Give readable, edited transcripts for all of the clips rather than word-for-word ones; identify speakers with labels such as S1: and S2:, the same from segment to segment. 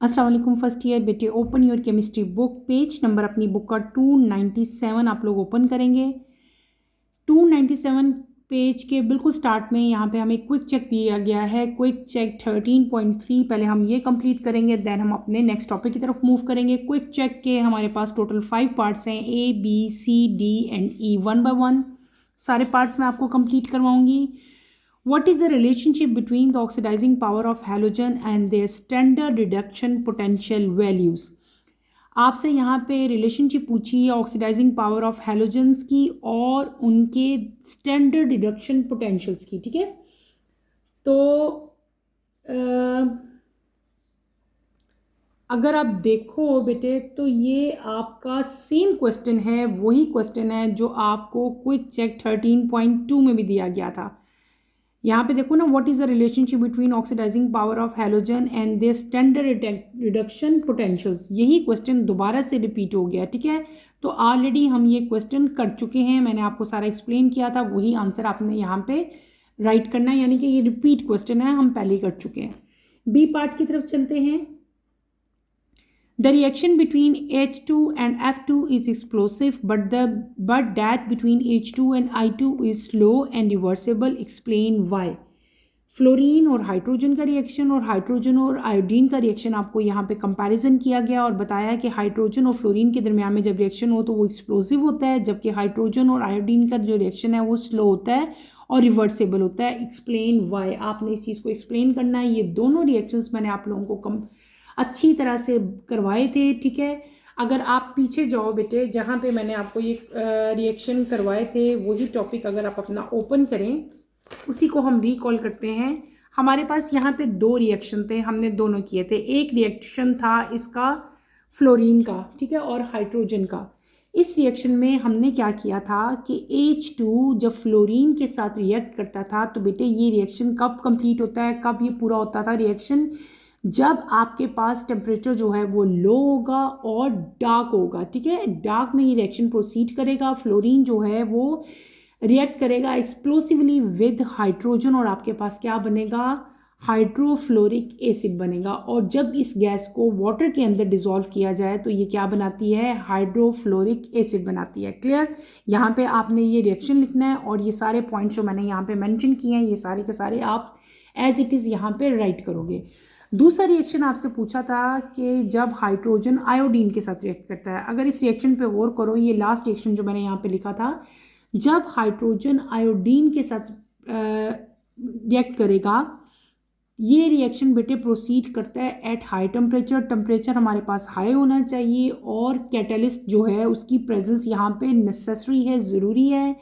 S1: अस्सलाम वालेकुम first year बेटे। Open your chemistry book, page number अपनी बुक का 297 आप लोग ओपन करेंगे। 297 पेज के बिल्कुल स्टार्ट में यहाँ पे हमें क्विक चेक दिया गया है। क्विक चेक 13.3 पहले हम ये कंप्लीट करेंगे, देन हम अपने नेक्स्ट टॉपिक की तरफ मूव करेंगे। क्विक चेक के हमारे पास टोटल 5 पार्ट्स हैं, A B C D and E, 1 by 1 सारे पार्ट्स मैं आपको कंप्लीट करवाऊंगी। What is the relationship between the oxidizing power of halogen and their standard reduction potential values? आपसे यहाँ पे रिलेशनशिप पूछी है ऑक्सीडाइजिंग पावर ऑफ हैलोजेंस की और उनके स्टैंडर्ड रिडक्शन पोटेंशियल्स की। ठीक है, तो अगर आप देखो बेटे तो ये आपका सेम क्वेश्चन है, वही क्वेश्चन है जो आपको क्विक चेक 13.2 में भी दिया गया था। यहाँ पे देखो ना, what is the relationship between oxidizing power of halogen and the standard reduction potentials. यही क्वेश्चन दोबारा से रिपीट हो गया। ठीक है, तो ऑलरेडी हम ये क्वेश्चन कर चुके हैं, मैंने आपको सारा एक्सप्लेन किया था, वही आंसर आपने यहाँ पे राइट करना है, यानी कि ये रिपीट क्वेश्चन है, हम पहले ही कर चुके हैं। बी पार्ट की तरफ चलते हैं। The reaction between H2 and F2 is explosive, but that between H2 and I2 is slow and reversible. Explain why. Fluorine और हाइड्रोजन का रिएक्शन और हाइड्रोजन और आयोडीन का रिएक्शन आपको यहाँ पे कंपैरिजन किया गया और बताया कि हाइड्रोजन और फ्लोरीन के दरमियान में जब रिएक्शन हो तो वो एक्सप्लोसिव होता है, जबकि हाइड्रोजन और आयोडीन का जो रिएक्शन है वो स्लो होता है और रिवर्सेबल होता है। एक्सप्लेन वाई, आपने इस चीज़ को एक्सप्लेन करना है। ये दोनों रिएक्शंस मैंने आप लोगों को अच्छी तरह से करवाए थे। ठीक है, अगर आप पीछे जाओ बेटे, जहाँ पे मैंने आपको ये रिएक्शन करवाए थे वही टॉपिक अगर आप अपना ओपन करें, उसी को हम रिकॉल करते हैं। हमारे पास यहाँ पे 2 रिएक्शन थे, हमने दोनों किए थे। एक रिएक्शन था इसका फ्लोरीन का, ठीक है, और हाइड्रोजन का। इस रिएक्शन में हमने क्या किया था कि H2 जब फ्लोरीन के साथ रिएक्ट करता था तो बेटे ये रिएक्शन कब कंप्लीट होता है, कब ये पूरा होता था रिएक्शन, जब आपके पास टेम्परेचर जो है वो लो होगा और डार्क होगा। ठीक है, डार्क में ही रिएक्शन प्रोसीड करेगा। फ्लोरीन जो है वो रिएक्ट करेगा एक्सप्लोसिवली विद हाइड्रोजन और आपके पास क्या बनेगा, हाइड्रोफ्लोरिक एसिड बनेगा। और जब इस गैस को वाटर के अंदर डिसॉल्व किया जाए तो ये क्या बनाती है, हाइड्रोफ्लोरिक एसिड बनाती है। क्लियर, यहाँ पे आपने ये रिएक्शन लिखना है और ये सारे पॉइंट्स जो मैंने यहाँ पे मेंशन किए हैं ये सारे के सारे आप एज इट इज़ यहाँ पे राइट करोगे। दूसरा रिएक्शन आपसे पूछा था कि जब हाइड्रोजन आयोडीन के साथ रिएक्ट करता है। अगर इस रिएक्शन पे गौर करो, ये लास्ट रिएक्शन जो मैंने यहाँ पे लिखा था, जब हाइड्रोजन आयोडीन के साथ रिएक्ट करेगा, ये रिएक्शन बेटे प्रोसीड करता है एट हाई टेम्परेचर। टेम्परेचर हमारे पास हाई होना चाहिए और कैटलिस्ट जो है उसकी प्रेजेंस यहाँ पे नेसेसरी है, ज़रूरी है।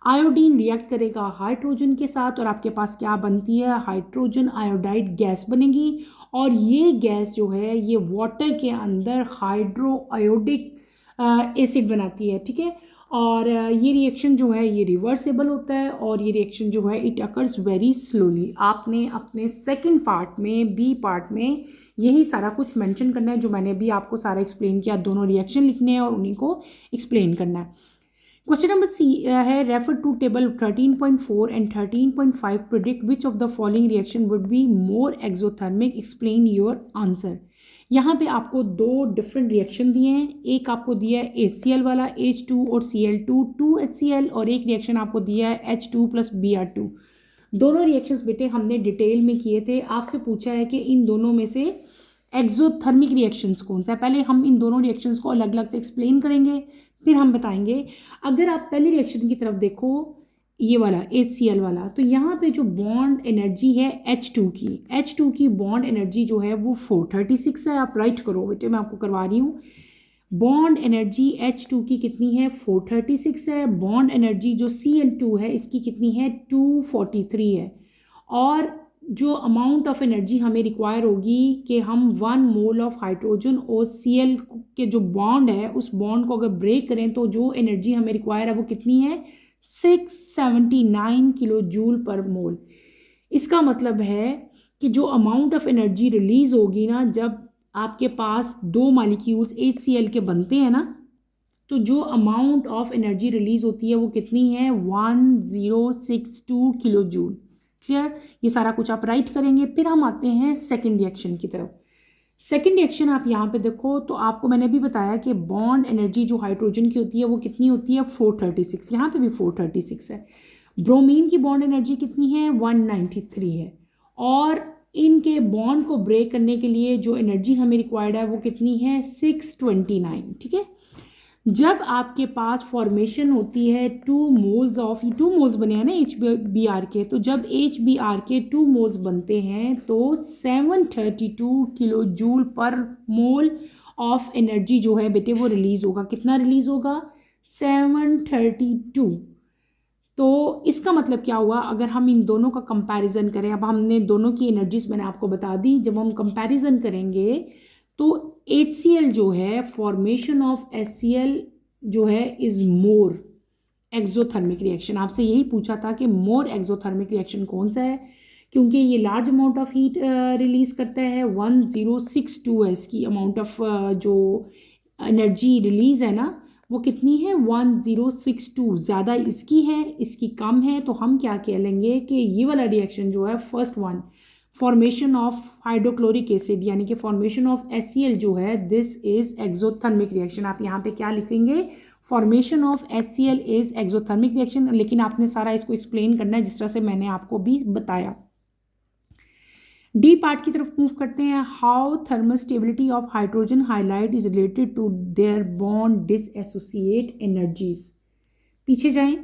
S1: आयोडीन रिएक्ट करेगा हाइड्रोजन के साथ और आपके पास क्या बनती है, हाइड्रोजन आयोडाइड गैस बनेगी। और ये गैस जो है ये वाटर के अंदर हाइड्रो आयोडिक एसिड बनाती है। ठीक है, और ये रिएक्शन जो है ये रिवर्सेबल होता है और ये रिएक्शन जो है इट अकर्स वेरी स्लोली। आपने अपने सेकंड पार्ट में, बी पार्ट में, यही सारा कुछ मेंशन करना है जो मैंने भी आपको सारा एक्सप्लेन किया। दोनों रिएक्शन लिखने हैं और उन्हीं को एक्सप्लेन करना है। क्वेश्चन नंबर सी है, refer to table 13.4 and 13.5, predict which of the following reaction would be more exothermic, explain your answer. यहाँ पे आपको 2 डिफरेंट रिएक्शन दिए हैं। एक आपको दिया है HCl वाला H2 और Cl2 2HCl, और एक रिएक्शन आपको दिया है H2 + Br2। दोनों रिएक्शंस बेटे हमने डिटेल में किए थे। आपसे पूछा है कि इन दोनों में से एक्सोथर्मिक रिएक्शंस कौन सा है। पहले हम इन दोनों रिएक्शंस को अलग अलग से एक्सप्लेन करेंगे, फिर हम बताएंगे। अगर आप पहले रिएक्शन की तरफ देखो, ये वाला HCl वाला, तो यहाँ पे जो बॉन्ड एनर्जी है H2 की बॉन्ड एनर्जी जो है वो 436 है। आप राइट करो बेटे, मैं आपको करवा रही हूँ। बॉन्ड एनर्जी H2 की कितनी है, 436 है। बॉन्ड एनर्जी जो Cl2 है इसकी कितनी है, 243 है। और जो अमाउंट ऑफ एनर्जी हमें रिक्वायर होगी कि हम 1 मोल ऑफ हाइड्रोजन और Cl के जो बॉन्ड है उस बॉन्ड को अगर ब्रेक करें तो जो एनर्जी हमें रिक्वायर है वो कितनी है, 679 किलो जूल पर मोल। इसका मतलब है कि जो अमाउंट ऑफ एनर्जी रिलीज होगी ना, जब आपके पास 2 मॉलिक्यूल्स HCl के बनते हैं ना, तो जो अमाउंट ऑफ एनर्जी रिलीज होती है वो कितनी है, 1062 किलो जूल। क्लियर, ये सारा कुछ आप राइट करेंगे। फिर हम आते हैं सेकेंड रिएक्शन की तरफ। सेकेंड रिएक्शन आप यहाँ पे देखो तो आपको मैंने भी बताया कि बॉन्ड एनर्जी जो हाइड्रोजन की होती है वो कितनी होती है 436, यहाँ पे भी 436 है। ब्रोमीन की बॉन्ड एनर्जी कितनी है 193 है। और इनके बॉन्ड को ब्रेक करने के लिए जो एनर्जी हमें रिक्वायर्ड है वो कितनी है 629। ठीक है, जब आपके पास फॉर्मेशन होती है 2 मोल्स ऑफ, 2 मोल्स बने हैं ना HBr के, तो जब HBr के 2 मोल्स बनते हैं तो 732 किलो जूल पर मोल ऑफ एनर्जी जो है बेटे वो रिलीज होगा। कितना रिलीज होगा 732। तो इसका मतलब क्या हुआ, अगर हम इन दोनों का कंपैरिजन करें, अब हमने दोनों की एनर्जीज मैंने आपको बता दी, जब हम कंपैरिजन करेंगे तो HCl जो है फॉर्मेशन ऑफ HCl जो है इज मोर एक्सोथर्मिक रिएक्शन। आपसे यही पूछा था कि मोर एक्सोथर्मिक रिएक्शन कौन सा है, क्योंकि ये large amount of heat release करता है। 1062 है इसकी अमाउंट ऑफ जो एनर्जी रिलीज है ना वो कितनी है 1062, ज़्यादा इसकी है इसकी कम है। तो हम क्या कह लेंगे कि ये वाला रिएक्शन जो है first one formation of hydrochloric acid यानी कि फॉर्मेशन ऑफ HCl जो है दिस इज एक्सोथर्मिक रिएक्शन। आप यहाँ पे क्या लिखेंगे formation of HCl is exothermic reaction, लेकिन आपने सारा इसको एक्सप्लेन करना है जिस तरह से मैंने आपको भी बताया। डी पार्ट की तरफ मूव करते हैं। How thermal stability of hydrogen halide is related to their bond dissociate energies. पीछे जाएं,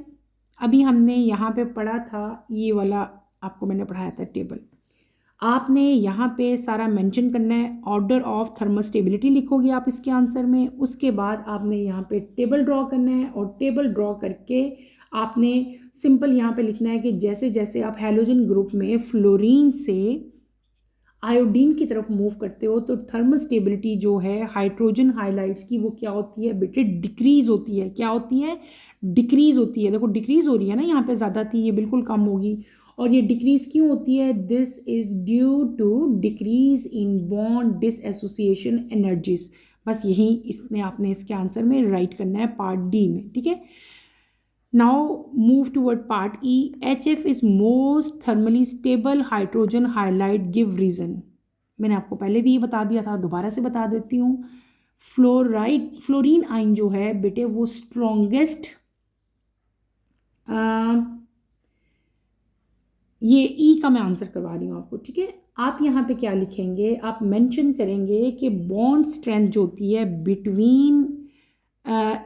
S1: अभी हमने यहाँ पे पढ़ा था ये वाला, आपको मैंने पढ़ाया था टेबल। आपने यहाँ पे सारा मेंशन करना है, ऑर्डर ऑफ थर्मल स्टेबिलिटी लिखोगे आप इसके आंसर में। उसके बाद आपने यहाँ पे टेबल ड्रॉ करना है और टेबल ड्रॉ करके आपने सिंपल यहाँ पे लिखना है कि जैसे जैसे आप हैलोजन ग्रुप में फ्लोरीन से आयोडीन की तरफ मूव करते हो तो थर्मल स्टेबिलिटी जो है हाइड्रोजन हाइलाइड्स की वो क्या होती है बेटे डिक्रीज होती है। क्या होती है डिक्रीज होती है। देखो डिक्रीज हो रही है ना, यहाँ पे ज़्यादा थी ये बिल्कुल कम होगी। और ये डिक्रीज क्यों होती है, this is due to decrease in bond dissociation energies. बस यही इसने आपने इसके आंसर में राइट करना है पार्ट डी में। ठीक है, now move toward part E. HF is most thermally stable hydrogen halide, give reason। मैंने आपको पहले भी ये बता दिया था, दोबारा से बता देती हूँ। फ्लोरीन आइन जो है बेटे वो स्ट्रॉन्गेस्ट, ये ई का मैं आंसर करवा रही हूँ आपको। ठीक है, आप यहाँ पे क्या लिखेंगे, आप मेंशन करेंगे कि बॉन्ड स्ट्रेंथ जो होती है बिटवीन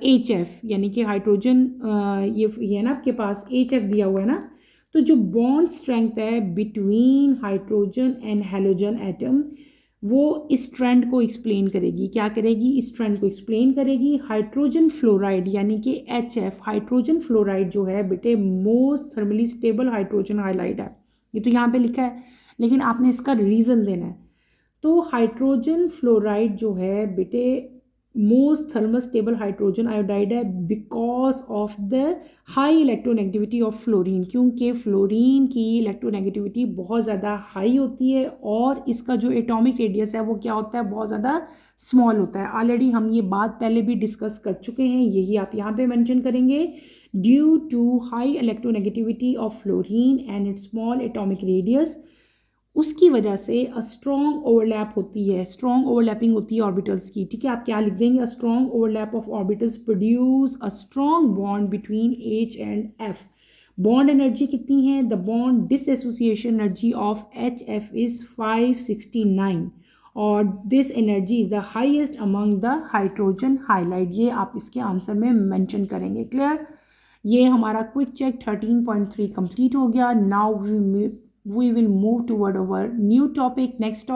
S1: HF यानी कि हाइड्रोजन, ये ना आपके पास HF दिया हुआ है ना, तो जो बॉन्ड स्ट्रेंथ है between hydrogen and halogen atom वो इस ट्रेंड को एक्सप्लेन करेगी। क्या करेगी, इस ट्रेंड को एक्सप्लेन करेगी। हाइड्रोजन फ्लोराइड यानी कि HF हाइड्रोजन फ्लोराइड जो है बेटे most thermally stable hydrogen halide है। ये तो यहाँ पे लिखा है, लेकिन आपने इसका रीज़न देना है। तो हाइड्रोजन फ्लोराइड जो है बेटे most thermal stable hydrogen iodide है because of the high electronegativity of fluorine, क्योंकि फ्लोरीन की इलेक्ट्रोनेगेटिविटी बहुत ज़्यादा हाई होती है और इसका जो एटॉमिक रेडियस है वो क्या होता है बहुत ज़्यादा स्मॉल होता है। ऑलरेडी हम ये बात पहले भी डिस्कस कर चुके हैं, यही आप यहाँ पे मेंशन करेंगे। Due to high electronegativity of fluorine and its small atomic radius, उसकी वजह से अ स्ट्रॉन्ग ओवरलैप होती है, स्ट्रॉन्ग ओवरलैपिंग होती है ऑर्बिटल्स की। ठीक है, आप क्या लिख देंगे, a strong overlap of orbitals produce a strong bond between H and F। Bond energy कितनी है, the bond dissociation energy of HF is 569 और this energy is the highest among the hydrogen halide. ये आप इसके answer में mention करेंगे। Clear, ये हमारा क्विक चेक 13.3 कंप्लीट हो गया। Now we will move toward our new topic, next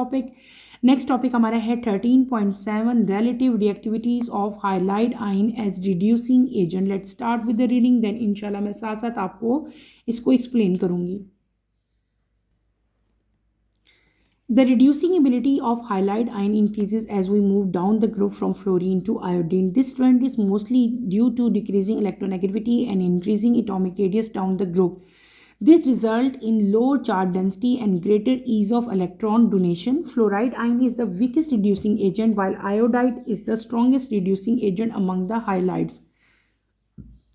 S1: topic हमारा है 13.7 relative reactivities of halide ion as reducing agent। let's start with the reading, then इंशाल्लाह मैं साथ साथ आपको इसको एक्सप्लेन करूंगी। The reducing ability of halide ion increases as we move down the group from fluorine to iodine. This trend is mostly due to decreasing electronegativity and increasing atomic radius down the group. This results in low charge density and greater ease of electron donation. Fluoride ion is the weakest reducing agent, while iodide is the strongest reducing agent among the halides.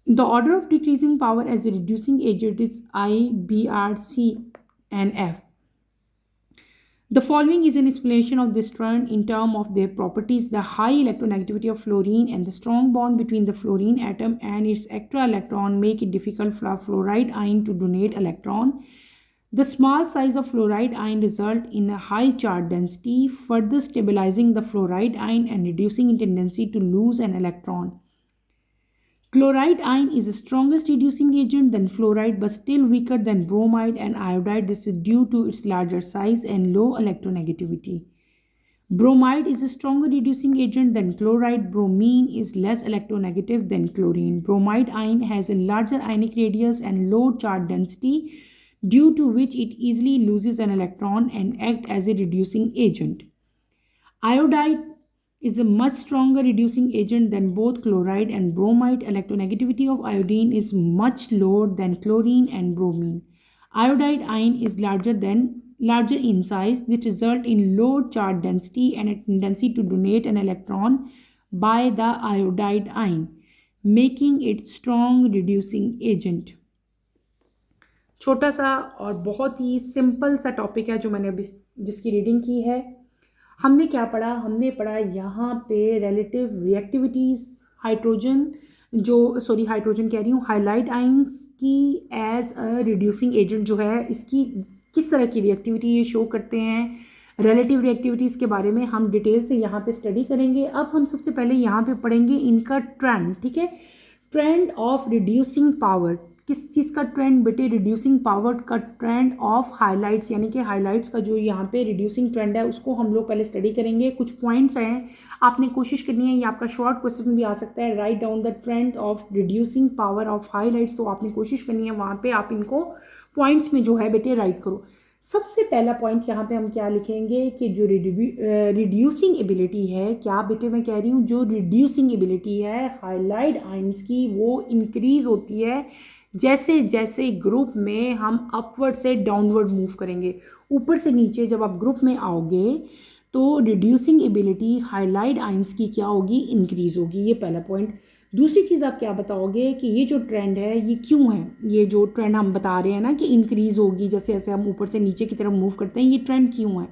S1: The order of decreasing power as a reducing agent is I, B, R, C, and F. The following is an explanation of this trend in terms of their properties. The high electronegativity of fluorine and the strong bond between the fluorine atom and its extra electron make it difficult for fluoride ion to donate electron. The small size of fluoride ion result in a high charge density, further stabilizing the fluoride ion and reducing its tendency to lose an electron. Chloride ion is the strongest reducing agent than fluoride but still weaker than bromide and iodide. This is due to its larger size and low electronegativity. Bromide is a stronger reducing agent than chloride. Bromine is less electronegative than chlorine. Bromide ion has a larger ionic radius and low charge density, due to which it easily loses an electron and acts as a reducing agent. Iodide is a much stronger reducing agent than both chloride and bromide. Electronegativity of iodine is much lower than chlorine and bromine. Iodide ion is larger in size, which result in low charge density and a tendency to donate an electron by the iodide ion, making it strong reducing agent. छोटा सा और बहुत ही simple सा topic है जो मैंने अभी जिसकी रीडिंग की है। हमने क्या पढ़ा? हमने पढ़ा यहाँ पे रिलेटिव रिएक्टिविटीज़ हाइड्रोजन कह रही हूँ, हाइलाइट आइंस की एज अ रिड्यूसिंग एजेंट जो है, इसकी किस तरह की रिएक्टिविटी ये शो करते हैं। रिलेटिव रिएक्टिविटीज़ के बारे में हम डिटेल से यहाँ पे स्टडी करेंगे। अब हम सबसे पहले यहाँ पे पढ़ेंगे इनका ट्रेंड, ठीक है। ट्रेंड ऑफ रिड्यूसिंग पावर, किस चीज़ का ट्रेंड बेटे? रिड्यूसिंग पावर का ट्रेंड ऑफ हाइलाइट्स, यानी कि हाइलाइट्स का जो यहाँ पे रिड्यूसिंग ट्रेंड है उसको हम लोग पहले स्टडी करेंगे। कुछ पॉइंट्स हैं, आपने कोशिश करनी है, ये आपका शॉर्ट क्वेश्चन भी आ सकता है, write down the trend of reducing power of highlights. तो आपने कोशिश करनी है वहाँ पे आप इनको पॉइंट्स में जो है बेटे राइट करो। सबसे पहला पॉइंट यहाँ पे हम क्या लिखेंगे कि जो रिड्यूसिंग एबिलिटी है, क्या बेटे मैं कह रही हूँ, जो रिड्यूसिंग एबिलिटी है हाइलाइट आइंस की वो इंक्रीज होती है जैसे जैसे ग्रुप में हम अपवर्ड से डाउनवर्ड मूव करेंगे। ऊपर से नीचे जब आप ग्रुप में आओगे तो रिड्यूसिंग एबिलिटी हाइलाइट आइंस की क्या होगी? इंक्रीज होगी। ये पहला पॉइंट। दूसरी चीज़ आप क्या बताओगे कि ये जो ट्रेंड है ये क्यों है? ये जो ट्रेंड हम बता रहे हैं ना कि इंक्रीज होगी जैसे जैसे हम ऊपर से नीचे की तरफ मूव करते हैं, ये ट्रेंड क्यों है?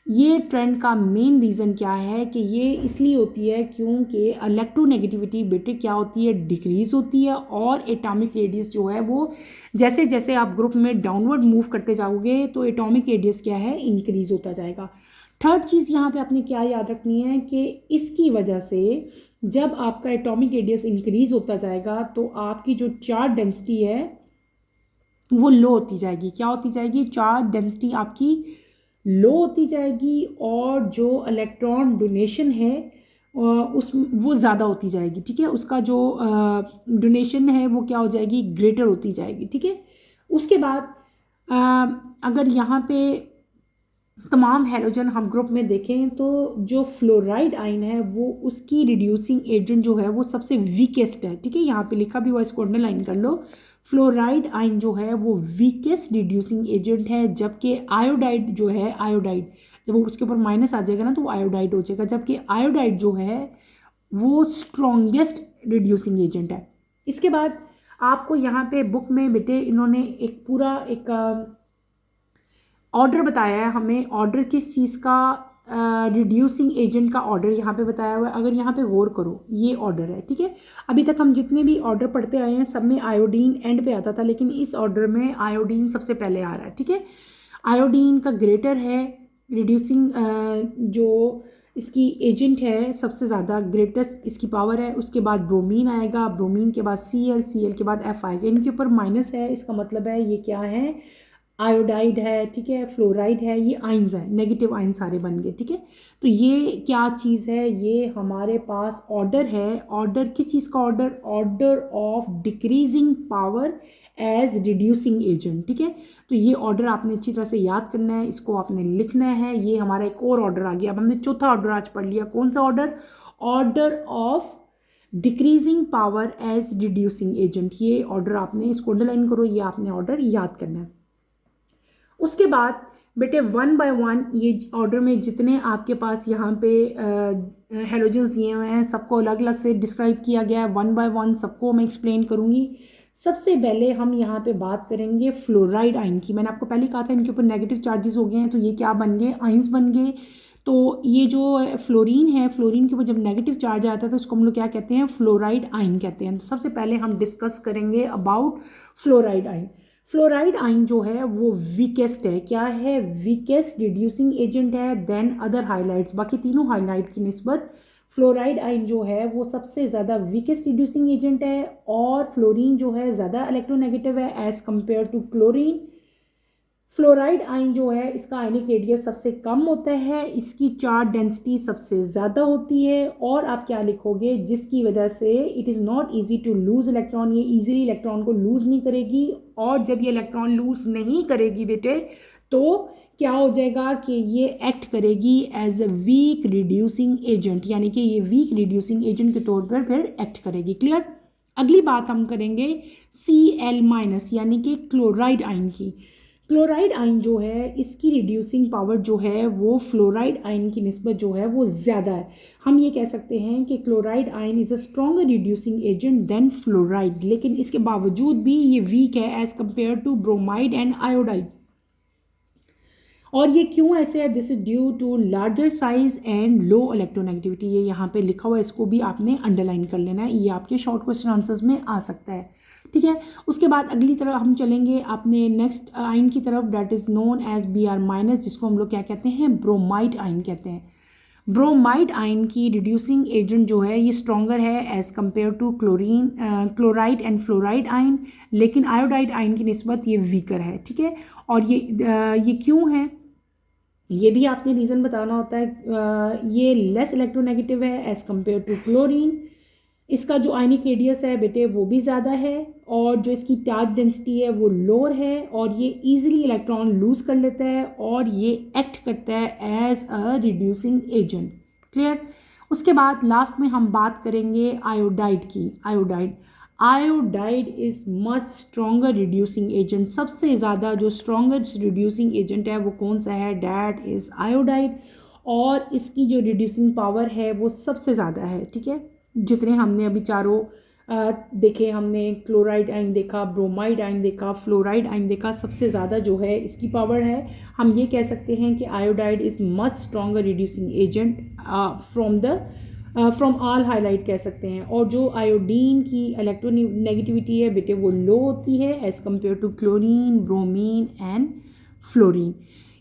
S1: ये ट्रेंड का मेन रीज़न क्या है कि ये इसलिए होती है क्योंकि इलेक्ट्रोनेगेटिविटी बेटे क्या होती है? डिक्रीज होती है, और एटॉमिक रेडियस जो है वो जैसे जैसे आप ग्रुप में डाउनवर्ड मूव करते जाओगे तो एटॉमिक रेडियस क्या है? इंक्रीज होता जाएगा। थर्ड चीज़ यहाँ पे आपने क्या याद रखनी है कि इसकी वजह से जब आपका एटॉमिक रेडियस इंक्रीज होता जाएगा तो आपकी जो चार्ज डेंसिटी है वो लो होती जाएगी। क्या होती जाएगी? चार्ज डेंसिटी आपकी लो होती जाएगी, और जो इलेक्ट्रॉन डोनेशन है वो ज़्यादा होती जाएगी, ठीक है। उसका जो डोनेशन है वो क्या हो जाएगी? ग्रेटर होती जाएगी, ठीक है। उसके बाद अगर यहाँ पे तमाम हैलोजन हम ग्रुप में देखें तो जो फ्लोराइड आयन है वो उसकी रिड्यूसिंग एजेंट जो है वो सबसे वीकेस्ट है, ठीक है। यहाँ पे लिखा भी हुआ, इसको अंडरलाइन कर लो। फ्लोराइड आयन जो है वो वीकेस्ट रिड्यूसिंग एजेंट है, जबकि आयोडाइड जो है, आयोडाइड जब उसके ऊपर माइनस आ जाएगा ना तो आयोडाइड हो जाएगा, जबकि आयोडाइड जो है वो स्ट्रॉन्गेस्ट रिड्यूसिंग एजेंट है। इसके बाद आपको यहाँ पे बुक में बेटे इन्होंने एक पूरा एक ऑर्डर बताया है हमें। ऑर्डर किस चीज़ का? रिड्यूसिंग एजेंट का ऑर्डर यहाँ पे बताया हुआ है। अगर यहाँ पे गौर करो ये ऑर्डर है, ठीक है। अभी तक हम जितने भी ऑर्डर पढ़ते आए हैं सब में आयोडीन एंड पे आता था, लेकिन इस ऑर्डर में आयोडीन सबसे पहले आ रहा है, ठीक है। आयोडीन का ग्रेटर है रिड्यूसिंग, जो इसकी एजेंट है सबसे ज़्यादा ग्रेटेस्ट इसकी पावर है। उसके बाद ब्रोमीन आएगा, ब्रोमीन के बाद Cl के बाद F आएगा। इनके ऊपर माइनस है, इसका मतलब है ये क्या है? आयोडाइड है, ठीक है। फ्लोराइड है, ये आइंस है, नेगेटिव आइन सारे बन गए, ठीक है। तो ये क्या चीज़ है? ये हमारे पास ऑर्डर है। ऑर्डर किस चीज़ का? Order of decreasing power as reducing agent, ठीक है। तो ये ऑर्डर आपने अच्छी तरह से याद करना है, इसको आपने लिखना है। ये हमारा एक और ऑर्डर आ गया। अब हमने चौथा ऑर्डर आज पढ़ लिया। कौन सा order? Order of decreasing power as reducing agent. ये ऑर्डर आपने, इसको अंडरलाइन करो, ये आपने ऑर्डर याद करना है। उसके बाद बेटे 1 बाय 1 ये ऑर्डर में जितने आपके पास यहाँ पे हेलोजन्स दिए हुए हैं सबको अलग अलग से डिस्क्राइब किया गया है। 1 बाय 1 सबको मैं एक्सप्लेन करूँगी। सबसे पहले हम यहाँ पे बात करेंगे फ्लोराइड आयन की। मैंने आपको पहले कहा था इनके ऊपर नेगेटिव चार्जेस हो गए हैं, तो ये क्या बन गए, आयंस बन गए। तो ये जो फ्लोरीन है, फ्लोरीन के ऊपर जब नेगेटिव चार्ज आता है तो उसको हम लोग क्या कहते हैं, फ्लोराइड आयन कहते हैं। तो सबसे पहले हम डिस्कस करेंगे about fluoride ion. Fluoride ion जो है वो वीकेस्ट है, क्या है, वीकेस्ट रिड्यूसिंग एजेंट है देन अदर हाइलाइट्स। बाकी तीनों हाइलाइट की निस्बत फ्लोराइड आयन जो है वो सबसे ज़्यादा वीकेस्ट रिड्यूसिंग एजेंट है, और फ्लोरीन जो है ज़्यादा इलेक्ट्रोनेगेटिव है as compare to chlorine. Fluoride ion जो है इसका आयनिक रेडियस सबसे कम होता है, इसकी चार्ज डेंसिटी सबसे ज़्यादा होती है, और आप क्या लिखोगे, जिसकी वजह से it is not easy to lose electron, ये ईजिली इलेक्ट्रॉन को लूज़ नहीं करेगी। और जब ये इलेक्ट्रॉन लूज़ नहीं करेगी बेटे, तो क्या हो जाएगा कि ये एक्ट करेगी as a weak reducing agent, यानी कि ये वीक रिड्यूसिंग एजेंट के तौर पर फिर एक्ट करेगी। क्लियर। अगली बात हम करेंगे Cl- यानी कि क्लोराइड आयन की। क्लोराइड आयन जो है इसकी रिड्यूसिंग पावर जो है वो फ्लोराइड आयन की निस्बत जो है वो ज़्यादा है। हम ये कह सकते हैं कि chloride ion is a stronger reducing agent than fluoride, लेकिन इसके बावजूद भी ये वीक है as compare to bromide and iodide. और ये क्यों ऐसे है, this is due to larger size and low electronegativity. ये यहाँ पे लिखा हुआ है, इसको भी आपने अंडरलाइन कर लेना है, ये आपके शॉर्ट क्वेश्चन आंसर्स में आ सकता है। ठीक है। उसके बाद अगली तरफ हम चलेंगे अपने नेक्स्ट आयन की तरफ, that is known as Br-, जिसको हम लोग क्या कहते हैं, ब्रोमाइड आयन कहते हैं। ब्रोमाइड आयन की रिड्यूसिंग एजेंट जो है ये स्ट्रॉन्गर है as compare to chloride and fluoride ion, लेकिन आयोडाइड आयन की निस्बत ये वीकर है। ठीक है। और ये क्यों है, ये भी आपने रीज़न बताना होता है। ये लेस इलेक्ट्रोनेगेटिव है एज़ कम्पेयर टू क्लोरीन, इसका जो आयनिक रेडियस है बेटे वो भी ज़्यादा है, और जो इसकी चार्ज डेंसिटी है वो लोअर है, और ये इजीली इलेक्ट्रॉन लूज़ कर लेता है, और ये एक्ट करता है as a reducing agent. Clear. उसके बाद लास्ट में हम बात करेंगे आयोडाइड की। Iodide is much stronger reducing agent. सबसे ज़्यादा जो स्ट्रॉन्गर रिड्यूसिंग एजेंट है वो कौन सा है, डैट इज़ आयोडाइड, और इसकी जो रिड्यूसिंग पावर है वो सबसे ज़्यादा है। ठीक है। जितने हमने अभी चारों देखे, हमने क्लोराइड आयन देखा, ब्रोमाइड आयन देखा, फ्लोराइड आयन देखा, सबसे ज़्यादा जो है इसकी पावर है। हम ये कह सकते हैं कि iodide is much stronger reducing agent from all highlight कह सकते हैं। और जो आयोडीन की इलेक्ट्रोनेगेटिविटी है बेटे वो लो होती है as compare to chlorine, bromine and fluorine.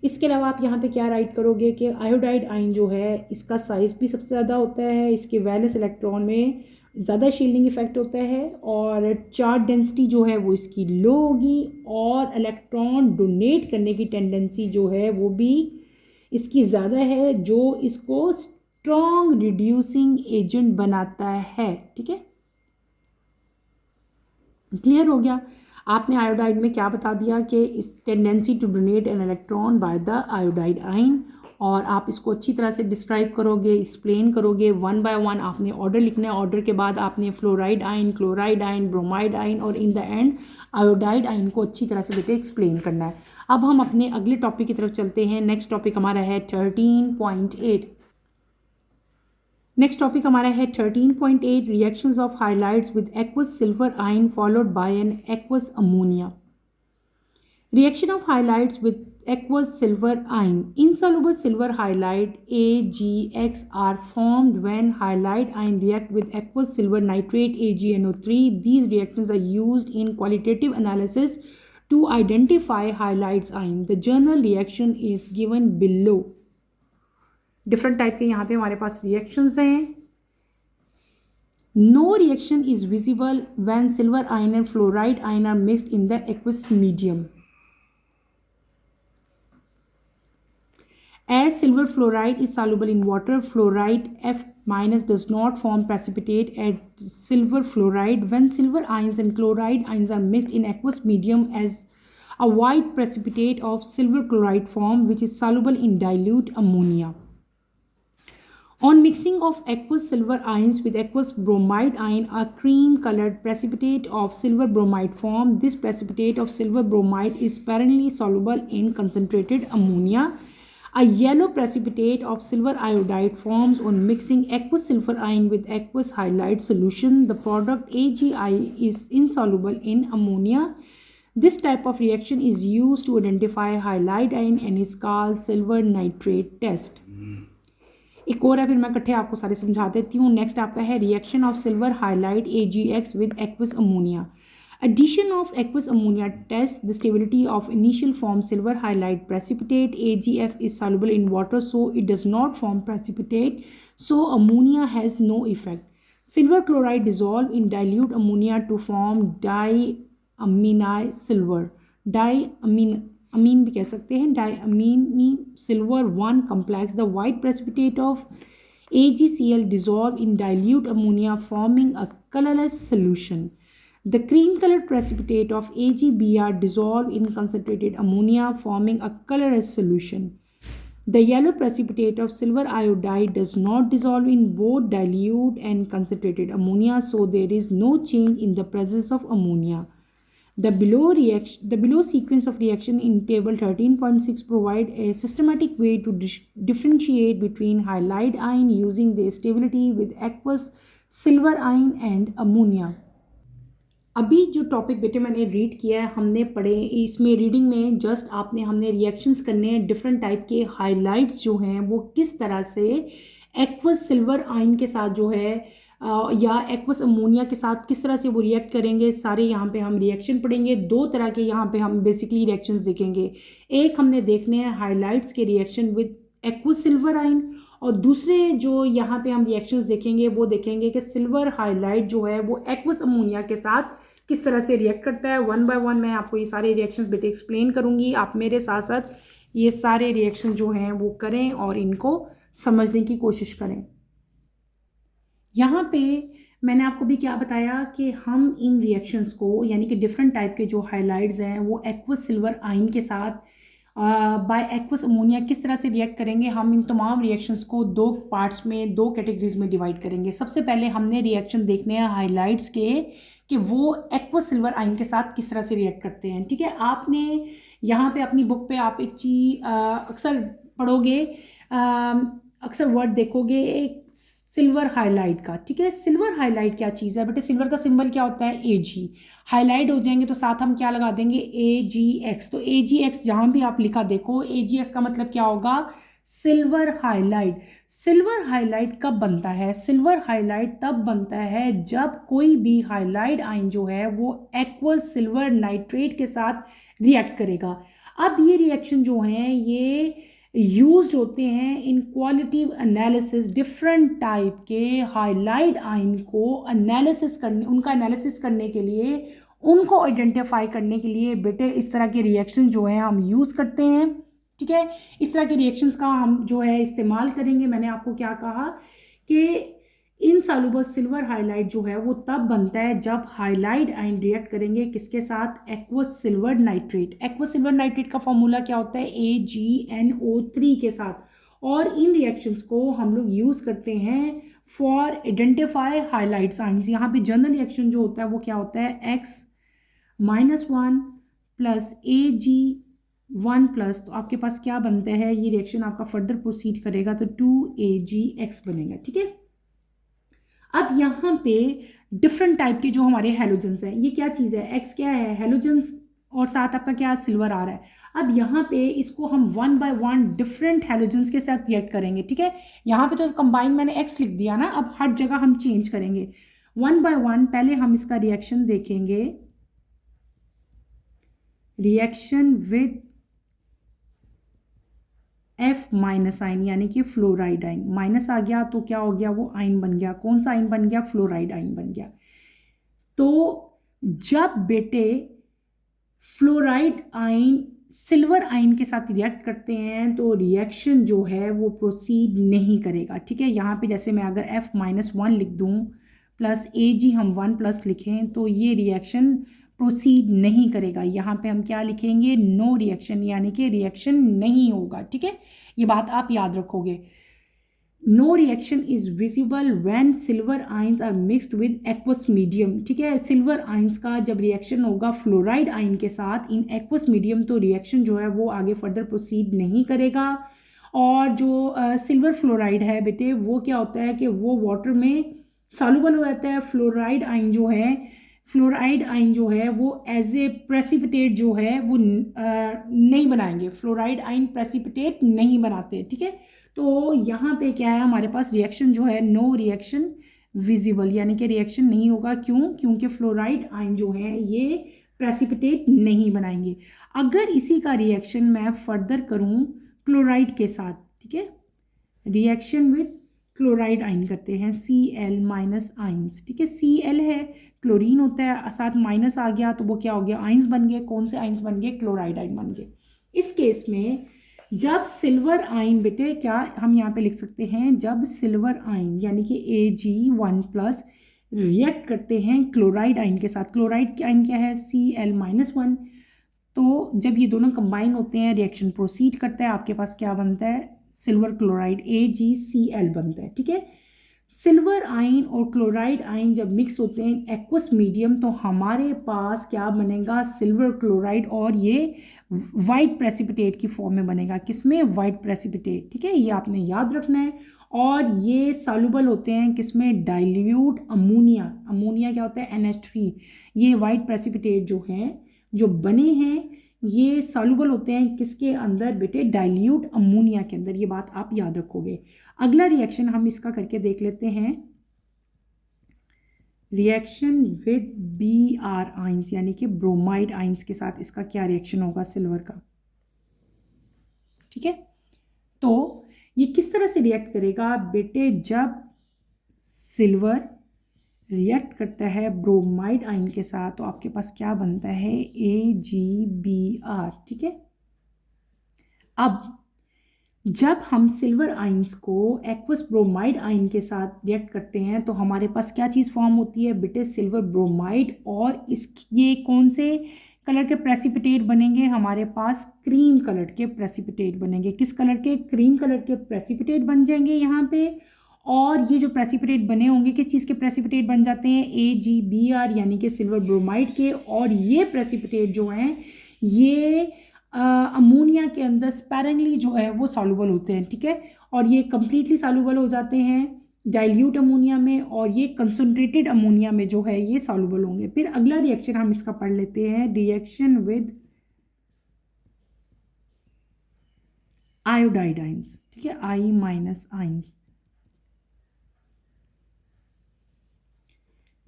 S1: इसके अलावा आप यहाँ पे क्या राइट करोगे कि आयोडाइड आयन जो है इसका साइज़ भी सबसे ज़्यादा होता है, इसके वैलेंस इलेक्ट्रॉन में ज़्यादा शील्डिंग इफेक्ट होता है, और चार्ज डेंसिटी जो है वो इसकी लो होगी, और इलेक्ट्रॉन डोनेट करने की टेंडेंसी जो है वो भी इसकी ज़्यादा है, जो इसको स्ट्रॉन्ग रिड्यूसिंग एजेंट बनाता है। ठीक है। क्लियर हो गया। आपने आयोडाइड में क्या बता दिया कि इस tendency to donate an electron by the iodide ion, और आप इसको अच्छी तरह से डिस्क्राइब करोगे, एक्सप्लेन करोगे, वन बाय वन आपने ऑर्डर लिखना है। ऑर्डर के बाद आपने fluoride ion, chloride ion, bromide ion, और in the end iodide ion को अच्छी तरह से बेटे एक्सप्लेन करना है। अब हम अपने अगले टॉपिक की तरफ चलते हैं। नेक्स्ट टॉपिक हमारा है 13.8। नेक्स्ट टॉपिक हमारा है 13.8, reactions of highlights with aqueous silver ion followed by an aqueous ammonia. Reaction of highlights with aqueous silver ion. Insoluble silver halide AgX are formed when halide ion react with aqueous silver nitrate AgNO3. These reactions are used in qualitative analysis to identify halides ion. The journal reaction is given below. Different type के यहाँ पे हमारे पास reactions हैं. No reaction is visible when silver ion and fluoride ion are mixed in the aqueous medium. As silver fluoride is soluble in water, fluoride F- does not form precipitate at silver fluoride. When silver ions and chloride ions are mixed in aqueous medium, as a white precipitate of silver chloride form, which is soluble in dilute ammonia. On mixing of aqueous silver ions with aqueous bromide ion, a cream colored precipitate of silver bromide form. This precipitate of silver bromide is sparingly soluble in concentrated ammonia. A yellow precipitate of silver iodide forms on mixing aqueous silver ion with aqueous halide solution. The product AgI is insoluble in ammonia. This type of reaction is used to identify halide ion and is called silver nitrate test. एक और है, फिर मैं इकट्ठे आपको सारे समझा देती हूँ. नेक्स्ट आपका है reaction of silver highlight AgX with aqueous ammonia. Addition of aqueous ammonia tests the stability of initial form silver halide precipitate. AgF is soluble in water, so it does not form precipitate, so ammonia has no effect. Silver chloride dissolve in dilute ammonia to form diamini silver. Diamine भी कह सकते हैं, diamini silver 1 complex. The white precipitate of AgCl dissolve in dilute ammonia forming a colorless solution. The cream-colored precipitate of AgBr dissolve in concentrated ammonia, forming a colorless solution. The yellow precipitate of silver iodide does not dissolve in both dilute and concentrated ammonia, so there is no change in the presence of ammonia. The below sequence of reaction in table 13.6 provide a systematic way to differentiate between halide ion using their stability with aqueous silver ion and ammonia. अभी जो topic बेटे मैंने read किया है, हमने पढ़े, इसमें reading में जस्ट हमने रिएक्शंस करने हैं. डिफरेंट टाइप के हाइलाइट्स जो हैं वो किस तरह से एक्वस सिल्वर आयन के साथ जो है या एक्वस अमोनिया के साथ किस तरह से वो रिएक्ट करेंगे, सारे यहाँ पे हम रिएक्शन पढ़ेंगे. दो तरह के यहाँ पे हम बेसिकली रिएक्शंस देखेंगे. एक हमने देखने हैं हाइलाइट्स के reaction with aqueous silver ion, और दूसरे जो यहाँ पे हम रिएक्शंस देखेंगे वो देखेंगे कि सिल्वर हाइलाइट जो है वो एक्वस अमोनिया के साथ किस तरह से रिएक्ट करता है. 1 बाय 1 मैं आपको ये सारे रिएक्शंस बेटे एक्सप्लेन करूँगी. आप मेरे साथ साथ ये सारे रिएक्शन जो हैं वो करें और इनको समझने की कोशिश करें. यहाँ पे मैंने आपको भी क्या बताया कि हम इन रिएक्शंस को यानी कि डिफरेंट टाइप के जो हाइलाइट्स हैं वो एक्वस सिल्वर आयन के साथ बाय एक्वस अमोनिया किस तरह से रिएक्ट करेंगे. हम इन तमाम रिएक्शंस को दो पार्ट्स में, दो कैटेगरीज में डिवाइड करेंगे. सबसे पहले हमने रिएक्शन देखने हैं हाइलाइट्स के कि वो एक्वस सिल्वर आयन के साथ किस तरह से रिएक्ट करते हैं. ठीक है, आपने यहाँ पे अपनी बुक पे आप एक चीज़ अक्सर पढ़ोगे, अक्सर वर्ड देखोगे एक सिल्वर हाइलाइट का. ठीक है, सिल्वर हाइलाइट क्या चीज़ है बेटे? सिल्वर का सिंबल क्या होता है? Ag. हाइलाइट हो जाएंगे तो साथ हम क्या लगा देंगे? AgX. तो AgX जहाँ भी आप लिखा देखो, AgX का मतलब क्या होगा? Silver highlight. सिल्वर हाइलाइट कब बनता है? सिल्वर हाइलाइट तब बनता है जब कोई भी हाइलाइट आयन जो है वो एक्वस सिल्वर नाइट्रेट के साथ रिएक्ट करेगा. अब ये रिएक्शन जो हैं ये यूज्ड होते हैं इन क्वालिटेटिव एनालिसिस. डिफरेंट टाइप के हाइलाइट आयन को एनालिसिस करने, उनका एनालिसिस करने के लिए, उनको आइडेंटिफाई करने के लिए बेटे इस तरह के रिएक्शन जो है हम यूज़ करते हैं. ठीक है, इस तरह के रिएक्शंस का हम जो है इस्तेमाल करेंगे. मैंने आपको क्या कहा कि इनसॉल्युबल सिल्वर हाइलाइट जो है वो तब बनता है जब हाइलाइट आयन रिएक्ट करेंगे किसके साथ? Aqueous silver nitrate. Aqueous silver nitrate का फॉर्मूला क्या होता है? AgNO3 के साथ. और इन रिएक्शंस को हम लोग यूज़ करते हैं फॉर आइडेंटिफाई हाइलाइट्स आयन्स. यहाँ पे जनरल रिएक्शन जो होता है वो क्या होता है? X-1 प्लस Ag1 प्लस, तो आपके पास क्या बनता है? ये रिएक्शन आपका फर्दर प्रोसीड करेगा तो 2AgX बनेगा. ठीक है, अब यहाँ पे डिफरेंट टाइप के जो हमारे हेलोजेंस हैं, ये क्या चीज़ है? X क्या है? हेलोजेंस, और साथ आपका क्या? सिल्वर आ रहा है. अब यहाँ पे इसको हम 1 बाय 1 डिफरेंट हेलोजेंस के साथ रिएक्ट करेंगे. ठीक है, यहाँ पे तो कंबाइन मैंने X लिख दिया ना, अब हर जगह हम चेंज करेंगे 1 बाय 1. पहले हम इसका रिएक्शन देखेंगे, रिएक्शन विद F माइनस आइन यानी कि फ्लोराइड आइन. माइनस आ गया तो क्या हो गया? वो आइन बन गया. कौन सा आइन बन गया? फ्लोराइड आइन बन गया. तो जब बेटे फ्लोराइड आइन सिल्वर आइन के साथ रिएक्ट करते हैं तो रिएक्शन जो है वो प्रोसीड नहीं करेगा. ठीक है, यहाँ पे जैसे मैं अगर F-1 लिख दूँ प्लस Ag हम 1 प्लस लिखें तो ये रिएक्शन प्रोसीड नहीं करेगा. यहाँ पे हम क्या लिखेंगे? नो रिएक्शन, यानी कि रिएक्शन नहीं होगा. ठीक है, ये बात आप याद रखोगे. No reaction is visible when silver ions are mixed with aqueous medium. ठीक है, सिल्वर आयंस का जब रिएक्शन होगा फ्लोराइड आयन के साथ इन एक्वस मीडियम तो रिएक्शन जो है वो आगे फर्दर प्रोसीड नहीं करेगा. और जो सिल्वर फ्लोराइड है बेटे वो क्या होता है कि वो वाटर में सॉल्युबल हो जाता है। फ्लोराइड आइन जो है वो एज ए प्रेसिपिटेट जो है वो नहीं बनाएंगे, फ्लोराइड आइन प्रेसिपिटेट नहीं बनाते, ठीक है। तो यहाँ पे क्या है हमारे पास रिएक्शन जो है नो रिएक्शन विजिबल, यानी कि रिएक्शन नहीं होगा। क्यों? क्योंकि फ्लोराइड आइन जो है ये प्रेसिपिटेट नहीं बनाएंगे। अगर इसी का रिएक्शन मैं फर्दर करूँ क्लोराइड के साथ, ठीक है, रिएक्शन विद क्लोराइड आइन करते हैं, Cl माइनस आइंस, ठीक है, Cl है क्लोरीन होता है, साथ माइनस आ गया तो वो क्या हो गया, आइंस बन गए। कौन से आइंस बन गए? क्लोराइड आइन बन गए। इस केस में जब सिल्वर आइन बेटे क्या हम यहाँ पे लिख सकते हैं, जब सिल्वर आइन यानी कि Ag1+ रिएक्ट करते हैं क्लोराइड आइन के साथ, क्लोराइड आइन क्या है Cl-1, तो जब ये दोनों कंबाइन होते हैं रिएक्शन प्रोसीड करता है, आपके पास क्या बनता है, सिल्वर क्लोराइड AgCl बनता है, ठीक है। सिल्वर आइन और क्लोराइड आइन जब मिक्स होते हैं एक्वस मीडियम तो हमारे पास क्या बनेगा, सिल्वर क्लोराइड, और ये वाइट प्रेसिपिटेट की फॉर्म में बनेगा। किसमें? वाइट प्रेसिपिटेट, ठीक है, ये आपने याद रखना है। और ये सॉल्युबल होते हैं किसमें? Dilute ammonia. अमोनिया क्या होता है? NH3। ये वाइट प्रेसिपिटेट जो हैं जो बने हैं ये सॉल्युबल होते हैं किसके अंदर बेटे? डाइल्यूट अमोनिया के अंदर। ये बात आप याद रखोगे। अगला रिएक्शन हम इसका करके देख लेते हैं, रिएक्शन विद Br आइंस यानी कि ब्रोमाइड आइंस के साथ इसका क्या रिएक्शन होगा सिल्वर का, ठीक है। तो ये किस तरह से रिएक्ट करेगा बेटे? जब सिल्वर रिएक्ट करता है ब्रोमाइड आइन के साथ तो आपके पास क्या बनता है, AgBr, ठीक है। अब जब हम सिल्वर आइंस को एक्वस ब्रोमाइड आइन के साथ रिएक्ट करते हैं तो हमारे पास क्या चीज़ फॉर्म होती है बेटे? Silver bromide. और ये कौन से कलर के प्रेसिपिटेट बनेंगे? हमारे पास क्रीम कलर के प्रेसिपिटेट बनेंगे। किस कलर के? क्रीम कलर के प्रेसिपिटेट बन जाएंगे यहाँ पे। और ये जो प्रेसिपिटेट बने होंगे किस चीज़ के प्रेसिपिटेट बन जाते हैं? AgBr यानी कि सिल्वर ब्रोमाइड के। और ये प्रेसिपिटेट जो हैं ये अमोनिया के अंदर स्पैरेंगली जो है वो सॉल्युबल होते हैं, ठीक है। और ये कम्प्लीटली सॉल्युबल हो जाते हैं डाइल्यूट अमोनिया में, और ये कंसनट्रेटेड अमोनिया में जो है ये सॉल्युबल होंगे। फिर अगला रिएक्शन हम इसका पढ़ लेते हैं, रिएक्शन विद आयोडाइड आइंस, ठीक है, I- आइंस।